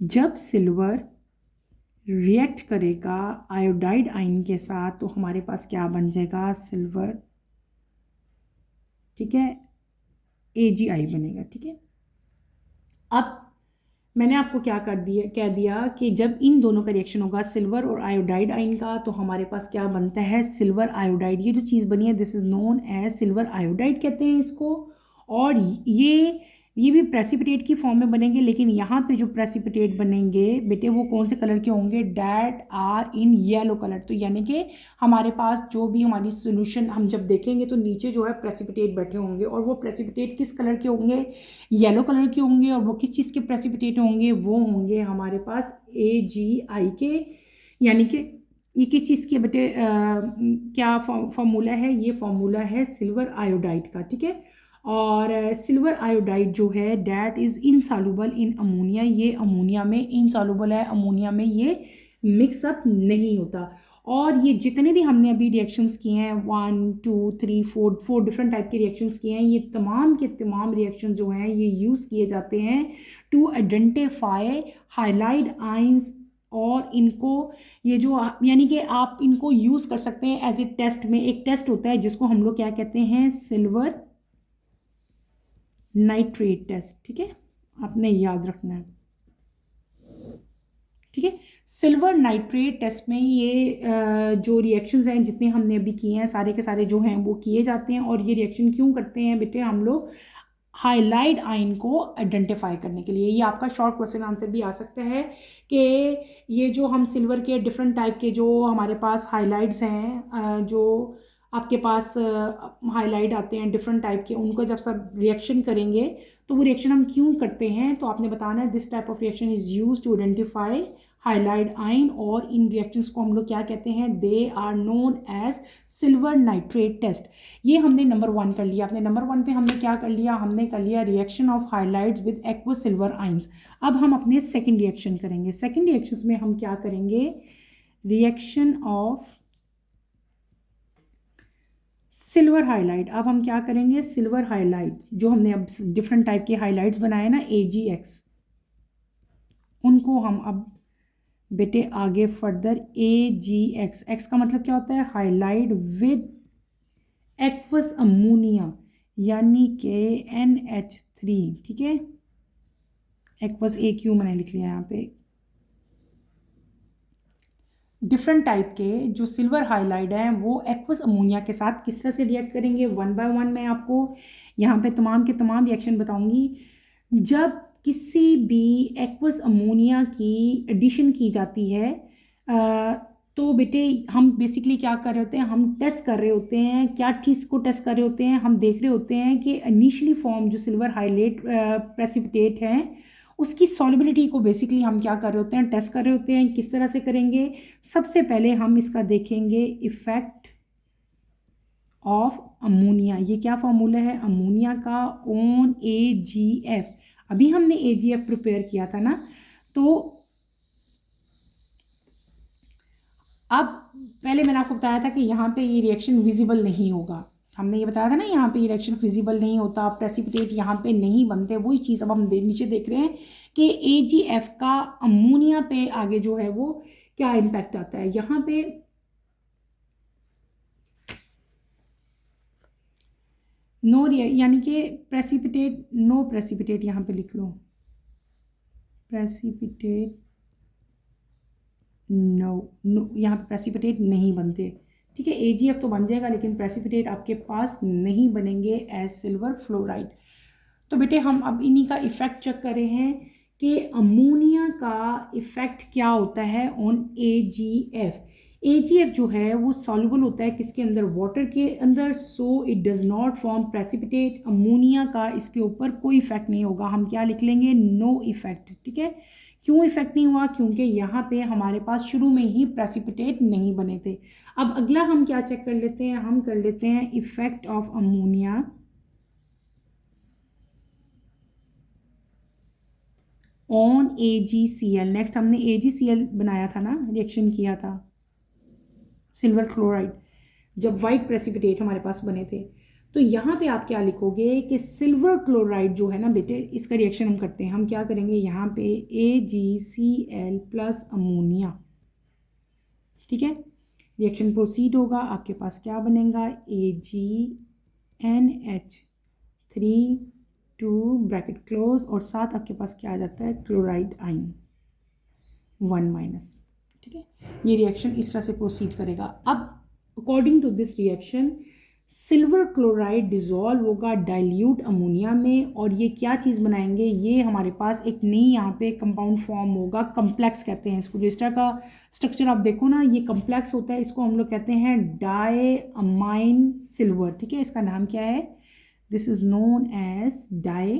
S1: जब सिल्वर रिएक्ट करेगा आयोडाइड आइन के साथ तो हमारे पास क्या बन जाएगा, सिल्वर, ठीक है, Agi बनेगा, ठीक है। अब मैंने आपको क्या कह दिया कि जब इन दोनों का रिएक्शन होगा सिल्वर और आयोडाइड आइन का तो हमारे पास क्या बनता है, सिल्वर आयोडाइड। ये जो चीज़ बनी है this is known as silver iodide कहते हैं इसको। और ये भी प्रेसिपिटेट की फॉर्म में बनेंगे, लेकिन यहाँ पे जो प्रेसिपिटेट बनेंगे बेटे वो कौन से कलर के होंगे? That are in yellow colour. तो यानी कि हमारे पास जो भी हमारी सोल्यूशन हम जब देखेंगे तो नीचे जो है प्रेसिपिटेट बैठे होंगे, और वो प्रेसिपिटेट किस कलर के होंगे? येलो कलर के होंगे। और वो किस चीज़ के प्रेसिपिटेट होंगे? वो होंगे हमारे पास AgI के। यानी कि ये किस चीज़ के बेटे क्या फॉर्मूला है? ये फॉर्मूला है सिल्वर आयोडाइड का, ठीक है। और सिल्वर आयोडाइड जो है that is insoluble in ammonia. ये अमोनिया में इनसॉल्युबल है, अमोनिया में ये मिक्सअप नहीं होता। और ये जितने भी हमने अभी रिएक्शंस किए हैं 1 2 3 4 डिफरेंट टाइप के रिएक्शंस किए हैं, ये तमाम के तमाम रिएक्शन जो हैं ये यूज़ किए जाते हैं टू आइडेंटिफाई हाइलाइड आइंस। और इनको ये जो यानी कि आप इनको यूज़ कर सकते हैं एज ए टेस्ट में। एक टेस्ट होता है जिसको हम लोग क्या कहते हैं, सिल्वर नाइट्रेट टेस्ट, ठीक है, आपने याद रखना है, ठीक है। सिल्वर नाइट्रेट टेस्ट में ये जो रिएक्शंस हैं जितने हमने अभी किए हैं सारे के सारे जो हैं वो किए जाते हैं। और ये रिएक्शन क्यों करते हैं बेटे हम लोग? हाइलाइड आइन को आइडेंटिफाई करने के लिए। ये आपका शॉर्ट क्वेश्चन आंसर भी आ सकता है कि ये जो हम सिल्वर के डिफरेंट टाइप के जो हमारे पास हाइलाइट्स हैं, जो आपके पास हाइलाइट आते हैं डिफरेंट टाइप के, उनको जब सब रिएक्शन करेंगे तो वो रिएक्शन हम क्यों करते हैं, तो आपने बताना है this type of reaction is use to identify halide ion, और इन रिएक्शंस को हम लोग क्या कहते हैं, they are known as silver nitrate test. ये हमने नंबर 1 कर लिया। अपने नंबर 1 पे हमने क्या कर लिया, हमने कर लिया reaction of halides with aqueous silver ions. अब हम अपने सेकंड रिएक्शन करेंगे। सेकंड रिएक्शंस में हम क्या करेंगे, रिएक्शन ऑफ सिल्वर हाइलाइट। अब हम क्या करेंगे, सिल्वर हाइलाइट जो हमने अब डिफरेंट टाइप के हाइलाइट्स बनाए ना AgX, उनको हम अब बेटे आगे फर्दर AgX, X का मतलब क्या होता है, हाइलाइट विद एक्वस अमोनिया यानी कि NH3, ठीक है, एक्वस AQ मैंने लिख लिया यहाँ पे। डिफरेंट टाइप के जो सिल्वर हाइलाइड हैं वो एक्वस अमोनिया के साथ किस तरह से रिएक्ट करेंगे, 1 बाय 1 मैं आपको यहाँ पे तमाम के तमाम रिएक्शन बताऊंगी। जब किसी भी एक्वस अमोनिया की एडिशन की जाती है तो बेटे हम बेसिकली क्या कर रहे होते हैं, हम टेस्ट कर रहे होते हैं, क्या चीज़ को टेस्ट कर रहे होते हैं, हम देख रहे होते हैं कि इनिशियली फॉर्म जो सिल्वर हाइलाइट प्रेसिपिटेट हैं उसकी सॉल्युबिलिटी को बेसिकली हम क्या कर रहे होते हैं, टेस्ट कर रहे होते हैं। किस तरह से करेंगे, सबसे पहले हम इसका देखेंगे इफेक्ट ऑफ अमोनिया। ये क्या फॉर्मूला है अमोनिया का, ऑन AgF। अभी हमने AgF प्रिपेयर किया था ना, तो अब पहले मैंने आपको बताया था कि यहाँ पे ये रिएक्शन विजिबल नहीं होगा। हमने ये बताया था ना, यहाँ पे रिएक्शन विजिबल नहीं होता, प्रेसिपिटेट यहाँ पे नहीं बनते। वही चीज़ अब हम नीचे देख रहे हैं कि AgF का अमोनिया पे आगे जो है वो क्या इम्पैक्ट आता है। यहाँ पे नो यानी कि प्रेसिपिटेट, नो प्रेसिपिटेट यहाँ पे लिख लो, प्रेसिपिटेट नो यहाँ पे प्रेसिपिटेट नहीं बनते, ठीक है। AgF तो बन जाएगा लेकिन प्रेसिपिटेट आपके पास नहीं बनेंगे एज सिल्वर फ्लोराइड। तो बेटे हम अब इन्हीं का इफ़ेक्ट चेक कर रहे हैं कि अमोनिया का इफ़ेक्ट क्या होता है ऑन AgF। AgF जो है वो सॉल्युबल होता है किसके अंदर, वाटर के अंदर, so it does not form precipitate. Ammonia का इसके ऊपर कोई इफेक्ट नहीं होगा, हम क्या लिख लेंगे, नो इफेक्ट, ठीक है। क्यों इफेक्ट नहीं हुआ, क्योंकि यहाँ पे हमारे पास शुरू में ही प्रेसिपिटेट नहीं बने थे। अब अगला हम क्या चेक कर लेते हैं, हम कर लेते हैं effect of ammonia on AgCl। Next हमने AgCl बनाया था ना, रिएक्शन किया था सिल्वर क्लोराइड, जब वाइट प्रेसिपिटेट हमारे पास बने थे। तो यहाँ पे आप क्या लिखोगे कि सिल्वर क्लोराइड जो है ना बेटे, इसका रिएक्शन हम करते हैं, हम क्या करेंगे यहाँ पे AgCl प्लस अमोनिया, ठीक है। रिएक्शन प्रोसीड होगा, आपके पास क्या बनेगा, AgNH3 2 ब्रैकेट क्लोज, और साथ आपके पास क्या आ जाता है, क्लोराइड आयन 1-, ठीक है। ये रिएक्शन इस तरह से प्रोसीड करेगा। अब according to this reaction silver chloride dissolve होगा डाइल्यूट अमोनिया में, और ये क्या चीज़ बनाएंगे, ये हमारे पास एक नई यहाँ पे कंपाउंड फॉर्म होगा, कम्प्लेक्स कहते हैं इसको। जो इस तरह का स्ट्रक्चर आप देखो ना, ये कम्प्लेक्स होता है, इसको हम लोग कहते हैं डाई अमाइन सिल्वर, ठीक है। इसका नाम क्या है, this is known as die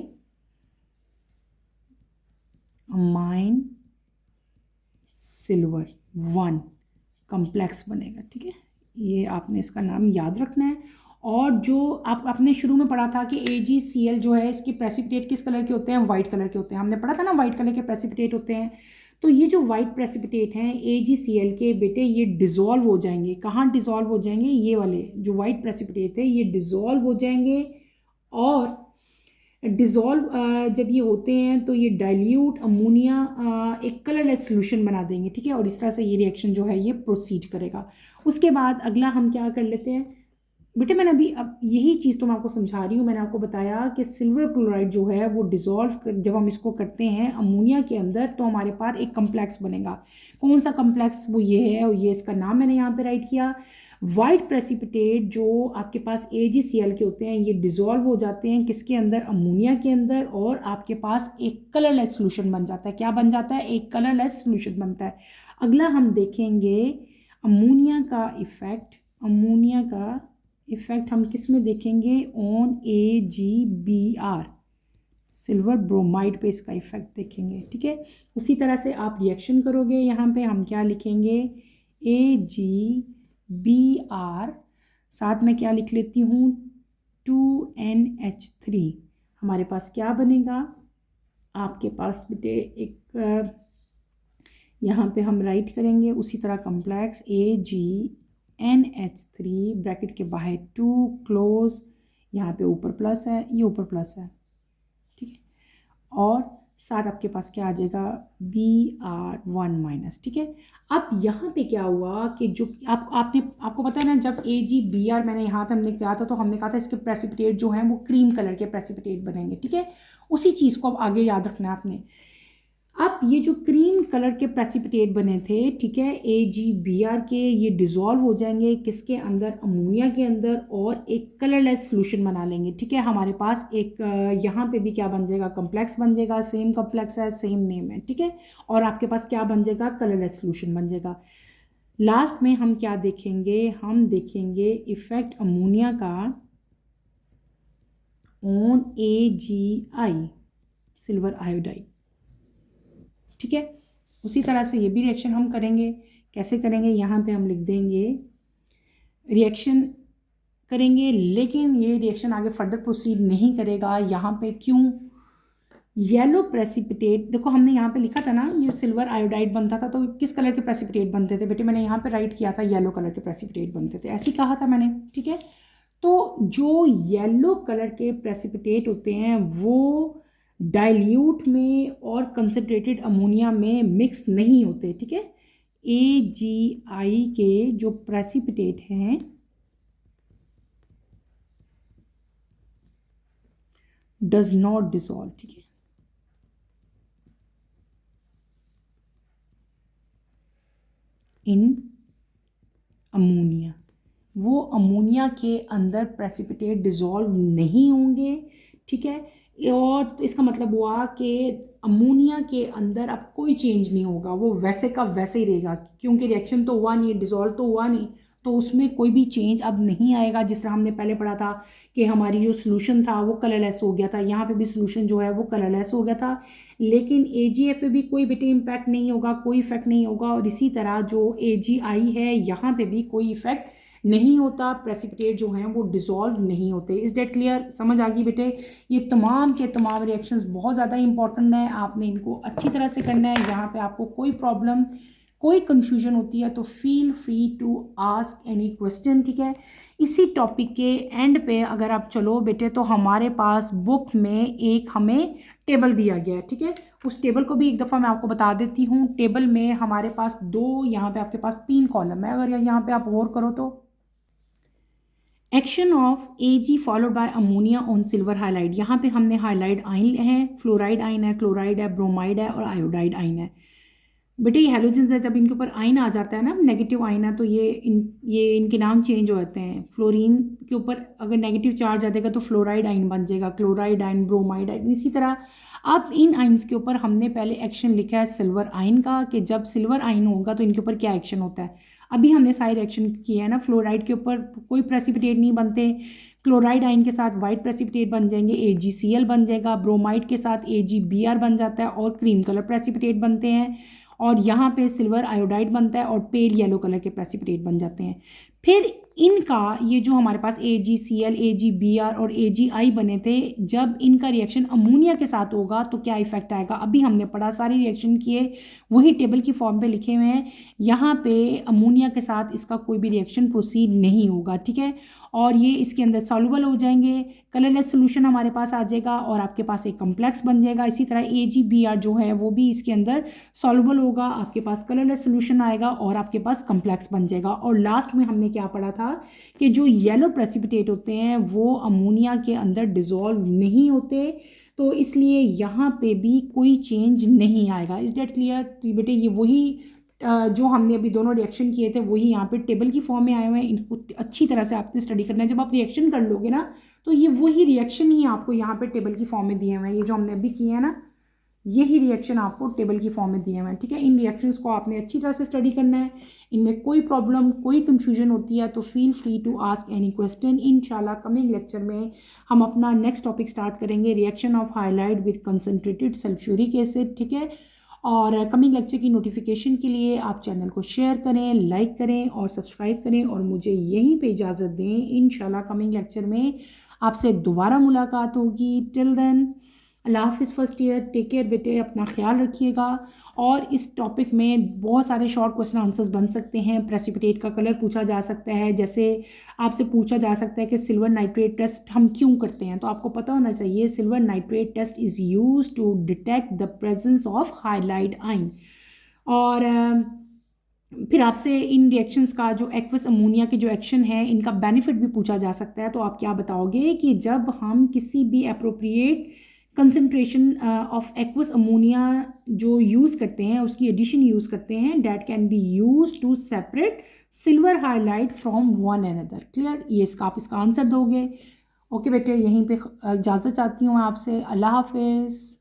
S1: amine silver 1 complex बनेगा, ठीक है। ये आपने इसका नाम याद रखना है। और जो आपने शुरू में पढ़ा था कि AgCl जो है इसके प्रेसिपिटेट किस कलर के होते हैं, वाइट कलर के होते हैं, हमने पढ़ा था ना, वाइट कलर के प्रेसिपिटेट होते हैं। तो ये जो वाइट प्रेसिपिटेट हैं AgCl के बेटे, ये डिज़ोल्व हो जाएंगे। कहाँ डिज़ोल्व हो जाएंगे, ये वाले जो वाइट प्रेसिपिटेट है ये डिज़ोल्व हो जाएंगे, और डिज़ोल्व जब ये होते हैं तो ये डाइल्यूट अमोनिया एक कलरलेस सोल्यूशन बना देंगे, ठीक है। और इस तरह से ये रिएक्शन जो है ये प्रोसीड करेगा। उसके बाद अगला हम क्या कर लेते हैं बेटे, मैंने अभी अब यही चीज़ तो मैं आपको समझा रही हूँ। मैंने आपको बताया कि सिल्वर क्लोराइड जो है वो डिज़ोल्व जब हम इसको करते हैं अमोनिया के अंदर तो हमारे पास एक कम्प्लेक्स बनेगा। कौन सा कम्प्लेक्स, वो ये है, और ये इसका नाम मैंने यहाँ पे राइट किया। वाइट प्रेसिपिटेट जो आपके पास AgCl के होते हैं ये डिज़ोल्व हो जाते हैं किसके अंदर, अमोनिया के अंदर, और आपके पास एक कलरलेस सोल्यूशन बन जाता है। क्या बन जाता है, एक कलरलेस सोल्यूशन बनता है। अगला हम देखेंगे अमोनिया का इफ़ेक्ट। अमोनिया का इफ़ेक्ट हम किस में देखेंगे, ऑन AgBr सिल्वर ब्रोमाइड पे इसका इफेक्ट देखेंगे, ठीक है। उसी तरह से आप रिएक्शन करोगे, यहाँ पे हम क्या लिखेंगे, AgBr, साथ में क्या लिख लेती हूँ 2NH3। हमारे पास क्या बनेगा, आपके पास बेटे एक यहाँ पे हम राइट करेंगे उसी तरह कॉम्प्लेक्स AgNH3 ब्रैकेट के बाहर 2 क्लोज, यहाँ पे ऊपर प्लस है, ये ऊपर प्लस है, ठीक है। और साथ आपके पास क्या आ जाएगा Br1 माइनस, ठीक है। अब यहाँ पे क्या हुआ कि जो आपको पता है ना, जब AgBr मैंने यहाँ पे हमने कहा था, तो हमने कहा था इसके प्रेसिपिटेट जो हैं वो क्रीम कलर के प्रेसिपिटेट बनेंगे, ठीक है। उसी चीज़ को अब आगे याद रखना है आपने। अब ये जो क्रीम कलर के प्रेसिपिटेट बने थे, ठीक है, AgBr के, ये डिज़ोल्व हो जाएंगे किसके अंदर, अमोनिया के अंदर, और एक कलरलेस सोल्यूशन बना लेंगे, ठीक है। हमारे पास एक यहाँ पे भी क्या बन जाएगा, कॉम्प्लेक्स बन जाएगा, सेम कॉम्प्लेक्स है, सेम नेम है, ठीक है। और आपके पास क्या बन जाएगा, कलरलेस सोल्यूशन बन जाएगा। लास्ट में हम क्या देखेंगे, हम देखेंगे इफेक्ट अमोनिया का ऑन AgI, सिल्वर आयोडाइड, ठीक है। उसी तरह से ये भी रिएक्शन हम करेंगे। कैसे करेंगे, यहाँ पे हम लिख देंगे रिएक्शन करेंगे, लेकिन ये रिएक्शन आगे फर्दर प्रोसीड नहीं करेगा। यहाँ पे क्यों, येलो प्रेसिपिटेट, देखो हमने यहाँ पे लिखा था ना, ये सिल्वर आयोडाइड बनता था, तो किस कलर के प्रेसिपिटेट बनते थे बेटे, मैंने यहाँ पे राइट किया था येलो कलर के प्रेसिपिटेट बनते थे, ऐसे कहा था मैंने, ठीक है। तो जो येलो कलर के प्रेसिपिटेट होते हैं वो डाइल्यूट में और कंसनट्रेटेड अमोनिया में मिक्स नहीं होते, ठीक है। AgI के जो प्रेसिपिटेट हैं डज नॉट डिसॉल्व, ठीक है, इन अमोनिया, वो अमोनिया के अंदर प्रेसिपिटेट डिसॉल्व नहीं होंगे, ठीक है। और इसका मतलब हुआ कि अमोनिया के अंदर अब कोई चेंज नहीं होगा, वो वैसे का वैसे ही रहेगा, क्योंकि रिएक्शन तो हुआ नहीं, डिसॉल्व तो हुआ नहीं, तो उसमें कोई भी चेंज अब नहीं आएगा। जिस तरह हमने पहले पढ़ा था कि हमारी जो सोल्यूशन था वो कलरलेस हो गया था, यहाँ पे भी सोल्यूशन जो है वो कलरलेस हो गया था, लेकिन AgF पे भी कोई बेटे इम्पैक्ट नहीं होगा, कोई इफेक्ट नहीं होगा। और इसी तरह जो AgI है, यहाँ पे भी कोई इफेक्ट नहीं होता, प्रेसिपिटेट जो हैं वो डिसॉल्व नहीं होते। इज डेट क्लियर, समझ आ गई बेटे। ये तमाम के तमाम रिएक्शंस बहुत ज़्यादा इंपॉर्टेंट हैं, आपने इनको अच्छी तरह से करना है। यहाँ पे आपको कोई प्रॉब्लम, कोई कंफ्यूजन होती है तो feel free to ask any question, ठीक है। इसी टॉपिक के एंड पे अगर आप चलो बेटे, तो हमारे पास बुक में एक हमें टेबल दिया गया है, ठीक है। उस टेबल को भी एक दफ़ा मैं आपको बता देती हूँ। टेबल में हमारे पास यहाँ पे आपके पास 3 कॉलम है। अगर यहाँ पे आप गौर करो तो action of Ag followed by ammonia on silver halide, यहाँ पे हमने हाइलाइड आइन है, फ्लोराइड आइन है, क्लोराइड है, ब्रोमाइड है और आयोडाइड आइन है। बेटे ये हैलोजेंस है, जब इनके ऊपर आइन आ जाता है ना, नेगेटिव आइन है, तो ये इनके नाम चेंज हो जाते हैं। फ्लोरीन के ऊपर अगर नेगेटिव चार्ज आ जाएगा तो फ्लोराइड आइन बन जाएगा, क्लोराइड आइन, ब्रोमाइड आइन। इसी तरह अब इन आइन्स के ऊपर हमने पहले एक्शन लिखा है सिल्वर आइन का, कि जब सिल्वर आइन होगा तो इनके ऊपर क्या एक्शन होता है। अभी हमने सारे रिएक्शन किए हैं ना, फ्लोराइड के ऊपर कोई प्रेसिपिटेट नहीं बनते, क्लोराइड आइन के साथ वाइट प्रेसिपिटेट बन जाएंगे, AgCl बन जाएगा, ब्रोमाइड के साथ AgBr बन जाता है और क्रीम कलर प्रेसिपिटेट बनते हैं, और यहाँ पे सिल्वर आयोडाइड बनता है और पेल येलो कलर के प्रेसिपिटेट बन जाते हैं। फिर इनका ये जो हमारे पास AgCl, AgBr और AgI बने थे, जब इनका रिएक्शन अमोनिया के साथ होगा तो क्या इफेक्ट आएगा, अभी हमने पढ़ा, सारे रिएक्शन किए, वही टेबल की फॉर्म पे लिखे हुए हैं। यहाँ पे अमोनिया के साथ इसका कोई भी रिएक्शन प्रोसीड नहीं होगा, ठीक है, और ये इसके अंदर सॉल्युबल हो जाएंगे, कलरलेस सोल्यूशन हमारे पास आ जाएगा और आपके पास एक कॉम्प्लेक्स बन जाएगा। इसी तरह AgBr जो है वो भी इसके अंदर सॉल्युबल होगा, आपके पास कलरलेस सोल्यूशन आएगा और आपके पास कॉम्प्लेक्स बन जाएगा। और लास्ट में हमने क्या पढ़ा था कि जो येलो प्रेसिपिटेट होते हैं वो अमोनिया के अंदर डिसॉल्व नहीं होते, तो इसलिए यहाँ पे भी कोई चेंज नहीं आएगा। इज डेट क्लियर बेटे। ये वही जो हमने अभी दोनों रिएक्शन किए थे वही यहाँ पे टेबल की फॉर्म में आए हुए हैं, इनको अच्छी तरह से आपने स्टडी करना है। जब आप रिएक्शन कर लोगे ना तो ये वही रिएक्शन ही आपको यहाँ पे टेबल की फॉर्म में दिए हुए हैं, ये जो हमने अभी किए हैं ना, यही रिएक्शन आपको टेबल की फॉर्म में दिए हुए हैं, ठीक है। इन रिएक्शंस को आपने अच्छी तरह से स्टडी करना है। इनमें कोई प्रॉब्लम, कोई कंफ्यूजन होती है तो feel free to ask any question. इंशाल्लाह कमिंग लेक्चर में हम अपना नेक्स्ट टॉपिक स्टार्ट करेंगे, reaction of halide with concentrated sulphuric acid, ठीक है। और कमिंग लेक्चर की नोटिफिकेशन के लिए आप चैनल को शेयर करें, लाइक करें और सब्सक्राइब करें और मुझे यहीं पे इजाज़त दें। इंशाल्लाह कमिंग लेक्चर में आपसे दोबारा मुलाकात होगी। टिल देन अल्लाह हाफिज़ फर्स्ट ईयर, टेक केयर बेटे, अपना ख्याल रखिएगा। और इस टॉपिक में बहुत सारे शॉर्ट क्वेश्चन आंसर्स बन सकते हैं। प्रेसिपिटेट का कलर पूछा जा सकता है, जैसे आपसे पूछा जा सकता है कि सिल्वर नाइट्रेट टेस्ट हम क्यों करते हैं, तो आपको पता होना चाहिए silver nitrate test is use to detect the presence of halide ion. और फिर आपसे इन रिएक्शंस का जो एक्वस अमोनिया के जो एक्शन है इनका बेनिफिट भी पूछा जा सकता है। तो आप क्या बताओगे कि जब हम किसी भी appropriate concentration of aqueous ammonia जो यूज़ करते हैं, उसकी एडिशन यूज़ करते हैं, that can be use to separate silver halide from one another. Clear, ये आप इसका आंसर दोगे। ओके बेटे, यहीं पे इजाज़त चाहती हूँ आपसे। अल्लाह हाफिज़।